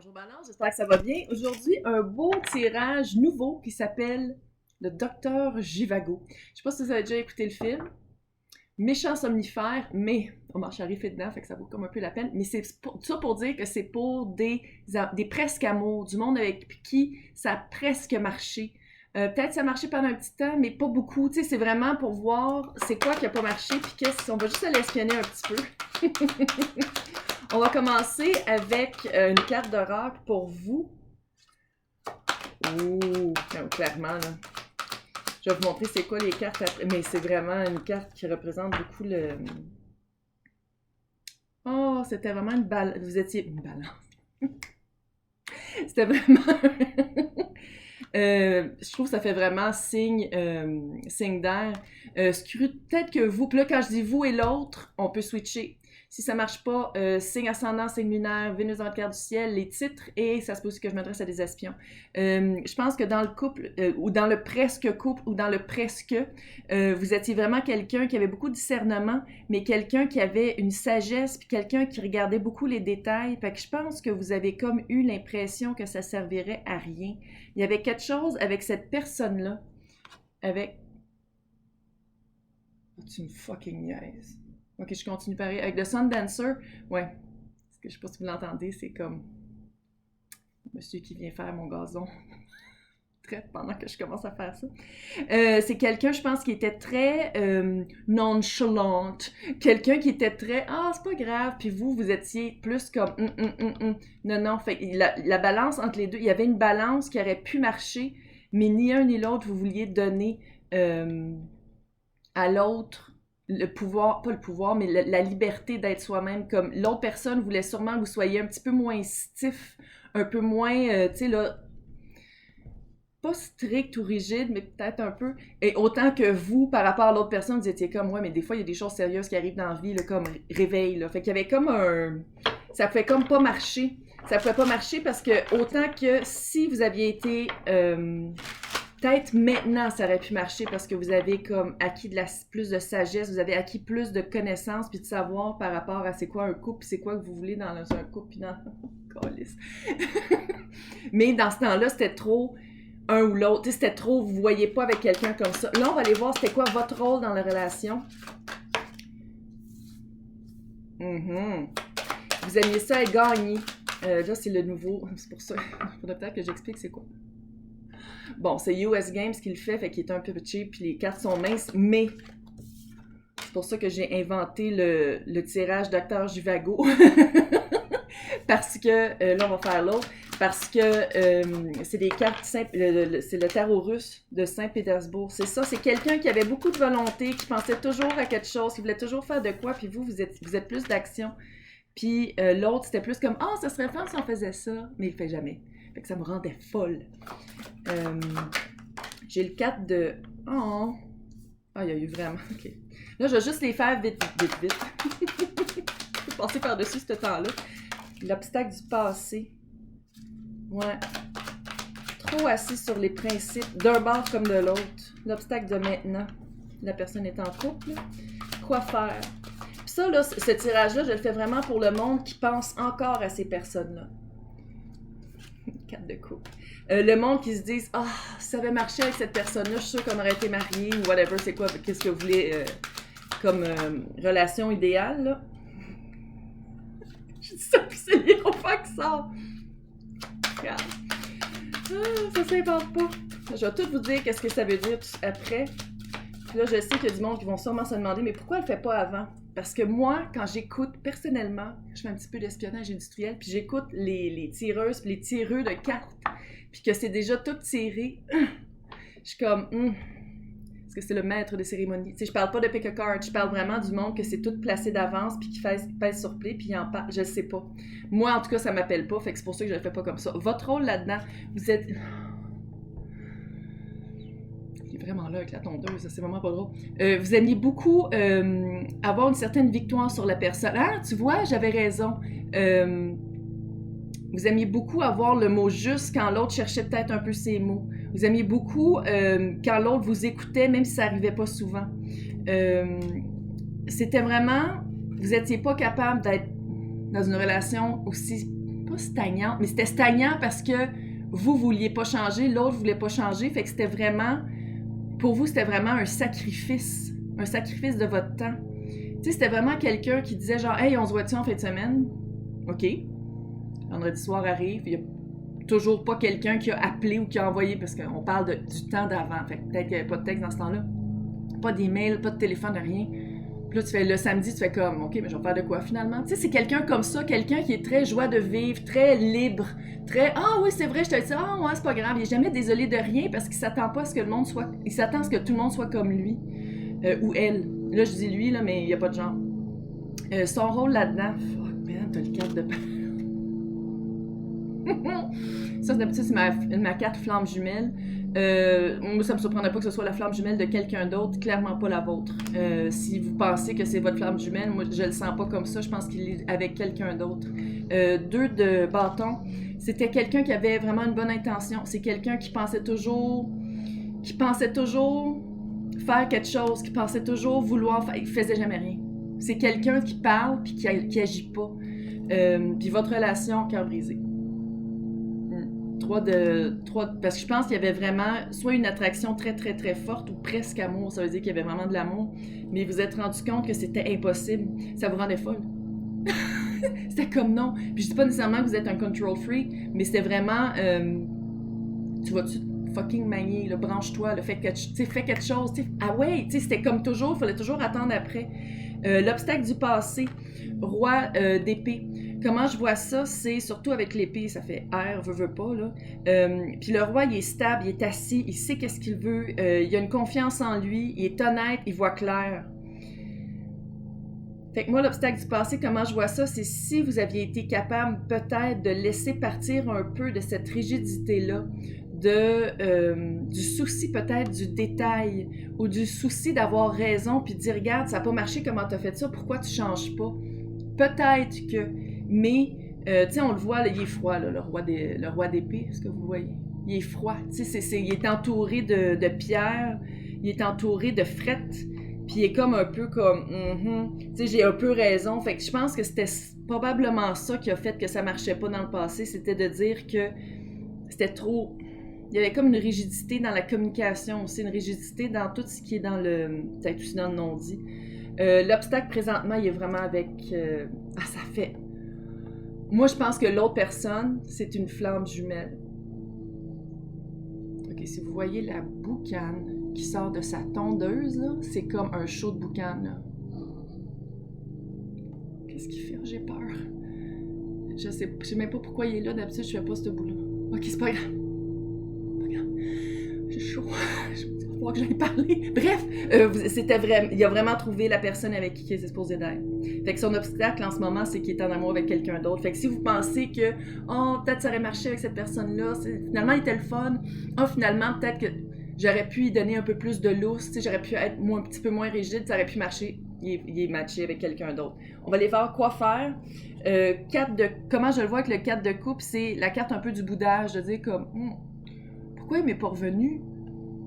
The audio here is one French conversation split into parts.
Bonjour Balance, j'espère que ça va bien. Aujourd'hui, un beau tirage nouveau qui s'appelle Le Docteur Jivago. Je sais pas si vous avez déjà écouté le film. Méchant somnifère, mais on marche arrivé dedans, fait que ça vaut comme un peu la peine. Mais c'est tout ça pour dire que c'est pour des presque amours, du monde avec qui ça a presque marché. Peut-être ça a marché pendant un petit temps, mais pas beaucoup. Tu sais, c'est vraiment pour voir c'est quoi qui a pas marché, puis qu'est-ce qu'on va juste aller espionner un petit peu. On va commencer avec une carte d'oracle pour vous. Ouh, clairement, là. Je vais vous montrer c'est quoi les cartes après. Mais c'est vraiment une carte qui représente beaucoup le... Oh, c'était vraiment une balance. Vous étiez... Une balance. C'était vraiment... je trouve que ça fait vraiment signe d'air. Peut-être que vous... Puis là, quand je dis vous et l'autre, on peut switcher. Si ça marche pas, signe ascendant, signe lunaire, Vénus dans le quart du ciel, les titres, et ça se peut aussi que je m'adresse à des espions. Je pense que dans le couple, ou dans le presque couple, ou dans le presque, vous étiez vraiment quelqu'un qui avait beaucoup de discernement, mais quelqu'un qui avait une sagesse, puis quelqu'un qui regardait beaucoup les détails. Fait que je pense que vous avez comme eu l'impression que ça servirait à rien. Il y avait quelque chose avec cette personne-là, avec... Oh, tu me fucking niaises. Ok, je continue pareil. Avec le Sundancer, ouais. Parce que je sais pas si vous l'entendez, c'est comme monsieur qui vient faire mon gazon traite pendant que je commence à faire ça. C'est quelqu'un, je pense, qui était très nonchalante. Quelqu'un qui était très ah, c'est pas grave. Puis vous étiez plus comme Non, non. Fait la balance entre les deux, il y avait une balance qui aurait pu marcher, mais ni un ni l'autre vous vouliez donner à l'autre le pouvoir, pas le pouvoir, mais la liberté d'être soi-même. Comme l'autre personne voulait sûrement que vous soyez un petit peu moins stiff, un peu moins, tu sais, là, pas strict ou rigide, mais peut-être un peu. Et autant que vous, par rapport à l'autre personne, vous étiez comme, ouais, mais des fois, il y a des choses sérieuses qui arrivent dans la vie, là, comme réveil, là. Fait qu'il y avait comme un... Ça pouvait comme pas marcher. Ça pouvait pas marcher parce que autant que si vous aviez été... Peut-être maintenant, ça aurait pu marcher parce que vous avez comme acquis plus de sagesse, vous avez acquis plus de connaissances puis de savoir par rapport à c'est quoi un couple, puis c'est quoi que vous voulez dans un couple, puis dans... Mais dans ce temps-là, c'était trop un ou l'autre. C'était trop, vous ne voyez pas avec quelqu'un comme ça. Là, on va aller voir c'était quoi votre rôle dans la relation. Vous aimiez ça et gagner. Là, c'est le nouveau. C'est pour ça. Il faudrait peut-être que j'explique c'est quoi. Bon, c'est US Games qui le fait qu'il est un peu cheap, puis les cartes sont minces, mais c'est pour ça que j'ai inventé le tirage Docteur Jivago. Parce que, là, on va faire l'autre, parce que c'est des cartes, c'est le tarot russe de Saint-Pétersbourg. C'est ça, c'est quelqu'un qui avait beaucoup de volonté, qui pensait toujours à quelque chose, qui voulait toujours faire de quoi, puis vous êtes plus d'action. Puis l'autre, c'était plus comme « Ah, ça serait fun si on faisait ça », mais il le fait jamais. Fait que ça me rendait folle. J'ai le 4 de... Oh! Ah, il y a eu vraiment... OK. Là, je vais juste les faire vite. Je vais passer par-dessus ce temps-là. L'obstacle du passé. Ouais. Trop assis sur les principes d'un bord comme de l'autre. L'obstacle de maintenant. La personne est en couple. Quoi faire? Puis ça, là, ce tirage-là, je le fais vraiment pour le monde qui pense encore à ces personnes-là. 4 de coupe. Le monde qui se dise « Ah, si ça avait marché avec cette personne-là, je suis sûre qu'on aurait été mariés » ou whatever, c'est quoi, qu'est-ce que vous voulez comme relation idéale, là. Je dis ça, puis c'est l'hiérophant qui sort. Regarde. Ah, ça s'invente pas. Je vais tout vous dire qu'est-ce que ça veut dire après. Puis là, je sais qu'il y a du monde qui vont sûrement se demander « Mais pourquoi elle le fait pas avant? » Parce que moi, quand j'écoute, personnellement, je fais un petit peu d'espionnage industriel, puis j'écoute les tireuses puis les tireux de cartes, puis que c'est déjà tout tiré, je suis comme, parce que c'est le maître des cérémonies. Tu sais, je parle pas de pick a card, je parle vraiment du monde que c'est tout placé d'avance, puis qui pèse sur play, puis il en parle, je sais pas. Moi, en tout cas, ça m'appelle pas, fait que c'est pour ça que je le fais pas comme ça. Votre rôle là-dedans, vous êtes... Vraiment là avec la tondeuse, c'est vraiment pas drôle. Vous aimiez beaucoup avoir une certaine victoire sur la personne. Ah, tu vois, j'avais raison. Vous aimiez beaucoup avoir le mot juste quand l'autre cherchait peut-être un peu ses mots. Vous aimiez beaucoup quand l'autre vous écoutait, même si ça n'arrivait pas souvent. C'était vraiment... Vous n'étiez pas capable d'être dans une relation aussi pas stagnante, mais c'était stagnant parce que vous vouliez pas changer, l'autre voulait pas changer, fait que c'était vraiment, pour vous, c'était vraiment un sacrifice de votre temps. Tu sais, c'était vraiment quelqu'un qui disait genre, hey, on se voit-tu en fin de semaine? OK. Vendredi soir arrive, il y a toujours pas quelqu'un qui a appelé ou qui a envoyé, parce qu'on parle du temps d'avant, fait que peut-être qu'il n'y avait pas de texte dans ce temps-là, pas d'email, pas de téléphone, rien. Puis là, tu fais le samedi, tu fais comme, OK, mais je vais faire de quoi finalement? Tu sais, c'est quelqu'un comme ça, quelqu'un qui est très joie de vivre, très libre, très, ah oui, c'est vrai, je te dis, ah ouais, c'est pas grave, il est jamais désolé de rien parce qu'il s'attend pas à ce que le monde soit, il s'attend à ce que tout le monde soit comme lui, ou elle. Là, je dis lui, là, mais il n'y a pas de genre. Son rôle là-dedans, fuck, man, t'as le cadre de... Ça, d'habitude, c'est ma carte flamme jumelle. Moi, ça me surprendrait pas que ce soit la flamme jumelle de quelqu'un d'autre, clairement pas la vôtre. Si vous pensez que c'est votre flamme jumelle, moi, je le sens pas comme ça, je pense qu'il est avec quelqu'un d'autre. 2 de bâton, c'était quelqu'un qui avait vraiment une bonne intention. C'est quelqu'un qui pensait toujours faire quelque chose, qui pensait toujours vouloir faire, il faisait jamais rien. C'est quelqu'un qui parle puis qui agit pas. Puis votre relation, cœur brisé. 3 parce que je pense qu'il y avait vraiment soit une attraction très très très forte ou presque amour, ça veut dire qu'il y avait vraiment de l'amour, mais vous êtes rendu compte que c'était impossible, ça vous rendait folle. C'était comme non, puis je dis pas nécessairement que vous êtes un control freak, mais c'était vraiment tu vas-tu fucking manier, là, branche-toi, là, fais quelque chose, t'sais. Ah ouais, tu sais, c'était comme toujours, il fallait toujours attendre après. L'obstacle du passé, roi d'épée. Comment je vois ça, c'est surtout avec l'épée, ça fait R, veut pas, là. Puis le roi, il est stable, il est assis, il sait qu'est-ce qu'il veut, il a une confiance en lui, il est honnête, il voit clair. Fait que moi, l'obstacle du passé, comment je vois ça, c'est si vous aviez été capable peut-être de laisser partir un peu de cette rigidité-là, du souci peut-être du détail ou du souci d'avoir raison puis de dire regarde ça n'a pas marché, comment t'as fait ça, pourquoi tu changes pas, peut-être que, mais tu sais on le voit là, il est froid là, le roi d'épée, est-ce que vous voyez, il est froid, tu sais il est entouré de pierres, il est entouré de frettes, puis il est comme un peu comme tu sais j'ai un peu raison, fait que je pense que c'était probablement ça qui a fait que ça marchait pas dans le passé, c'était de dire que c'était trop. Il y avait comme une rigidité dans la communication aussi, une rigidité dans tout ce qui est dans le... peut-être aussi dans le non-dit. L'obstacle, présentement, il est vraiment avec... ça fait... Moi, je pense que l'autre personne, c'est une flamme jumelle. OK, si vous voyez la boucane qui sort de sa tondeuse, là, c'est comme un show de boucane, là. Qu'est-ce qu'il fait? J'ai peur. Je sais même pas pourquoi il est là, d'habitude, je fais pas ce bout-là. OK, c'est pas grave. J'ai chaud. Je vais pouvoir que j'aille parler. Bref, il a vraiment trouvé la personne avec qui il est supposé d'être. Fait que son obstacle en ce moment, c'est qu'il est en amour avec quelqu'un d'autre. Fait que si vous pensez que, peut-être ça aurait marché avec cette personne-là, finalement, il était le fun. Finalement, peut-être que j'aurais pu y donner un peu plus de lousse, j'aurais pu être un petit peu moins rigide, ça aurait pu marcher. Il est matché avec quelqu'un d'autre. On va aller voir quoi faire. Comment je le vois avec le 4 de coupe, c'est la carte un peu du boudage, de dire comme... Pourquoi il m'est pas revenu?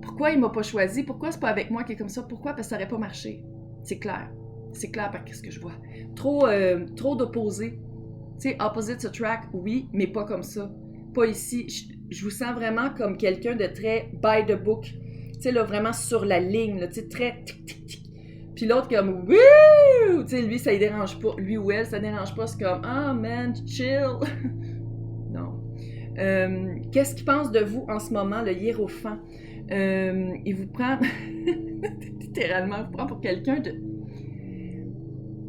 Pourquoi il m'a pas choisi? Pourquoi c'est pas avec moi qui est comme ça? Pourquoi? Parce que ça aurait pas marché. C'est clair. C'est clair par ce que je vois. Trop d'opposés. Tu sais, opposites attract, oui, mais pas comme ça. Pas ici. Je vous sens vraiment comme quelqu'un de très by the book. Tu sais, là, vraiment sur la ligne, tu sais, très tic-tic-tic. Puis l'autre comme, wouh! Tu sais, lui, ça ne dérange pas. Lui ou elle, ça ne dérange pas. C'est comme, man, chill. Non. Qu'est-ce qu'il pense de vous en ce moment, le hiérophant? Il vous prend, littéralement, vous prend pour quelqu'un de...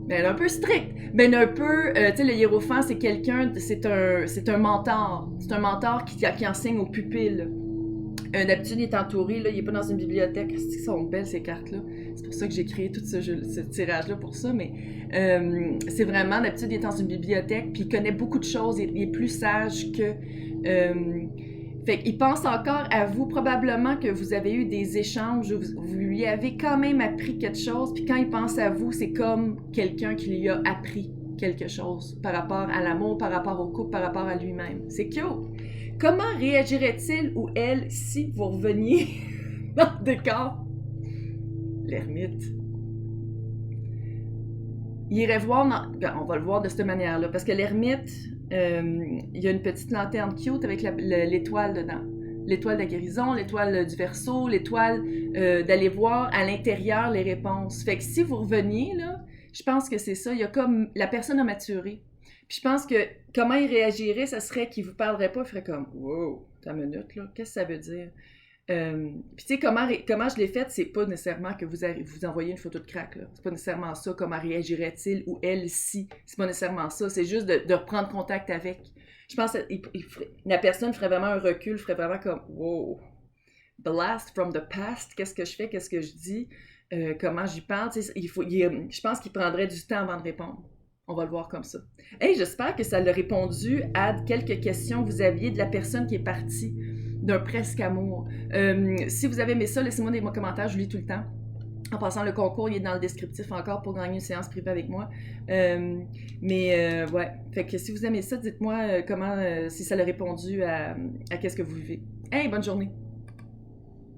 Ben, un peu strict. Ben, un peu, tu sais, le hiérophant, c'est quelqu'un, c'est un mentor. C'est un mentor qui enseigne aux pupilles. D'habitude, il est entouré, là, il n'est pas dans une bibliothèque. Ils sont belles, ces cartes-là. C'est pour ça que j'ai créé tout ce tirage-là pour ça, mais c'est vraiment, d'habitude, il est dans une bibliothèque, puis il connaît beaucoup de choses, il est plus sage que... fait qu'il pense encore à vous, probablement que vous avez eu des échanges, vous lui avez quand même appris quelque chose, puis quand il pense à vous, c'est comme quelqu'un qui lui a appris quelque chose par rapport à l'amour, par rapport au couple, par rapport à lui-même. C'est cute! Comment réagirait-il ou elle si vous reveniez dans le décor? L'ermite. Il irait voir... on va le voir de cette manière-là, parce que l'ermite, Il y a une petite lanterne cute avec l'étoile dedans. L'étoile de la guérison, l'étoile du Verseau, l'étoile d'aller voir à l'intérieur les réponses. Fait que si vous reveniez, là, je pense que c'est ça. Il y a comme... La personne a maturé. Puis je pense que comment il réagirait, ça serait qu'il vous parlerait pas, il ferait comme « Wow, t'as une minute, là, qu'est-ce que ça veut dire? » Puis tu sais, comment je l'ai faite, c'est pas nécessairement que vous envoyez une photo de crack, là. C'est pas nécessairement ça, comment réagirait-il ou elle si. C'est pas nécessairement ça, c'est juste de reprendre contact avec. Je pense que la personne ferait vraiment un recul, ferait vraiment comme « Wow, blast from the past, qu'est-ce que je fais, qu'est-ce que je dis, comment j'y parle. » Je pense qu'il prendrait du temps avant de répondre. On va le voir comme ça. Hey, j'espère que ça a répondu à quelques questions que vous aviez de la personne qui est partie d'un presque amour. Si vous avez aimé ça, laissez-moi des commentaires, je lis tout le temps. En passant, le concours, il est dans le descriptif encore pour gagner une séance privée avec moi. Ouais. Fait que si vous aimez ça, dites-moi comment, si ça a répondu à qu'est-ce que vous vivez. Hey, bonne journée!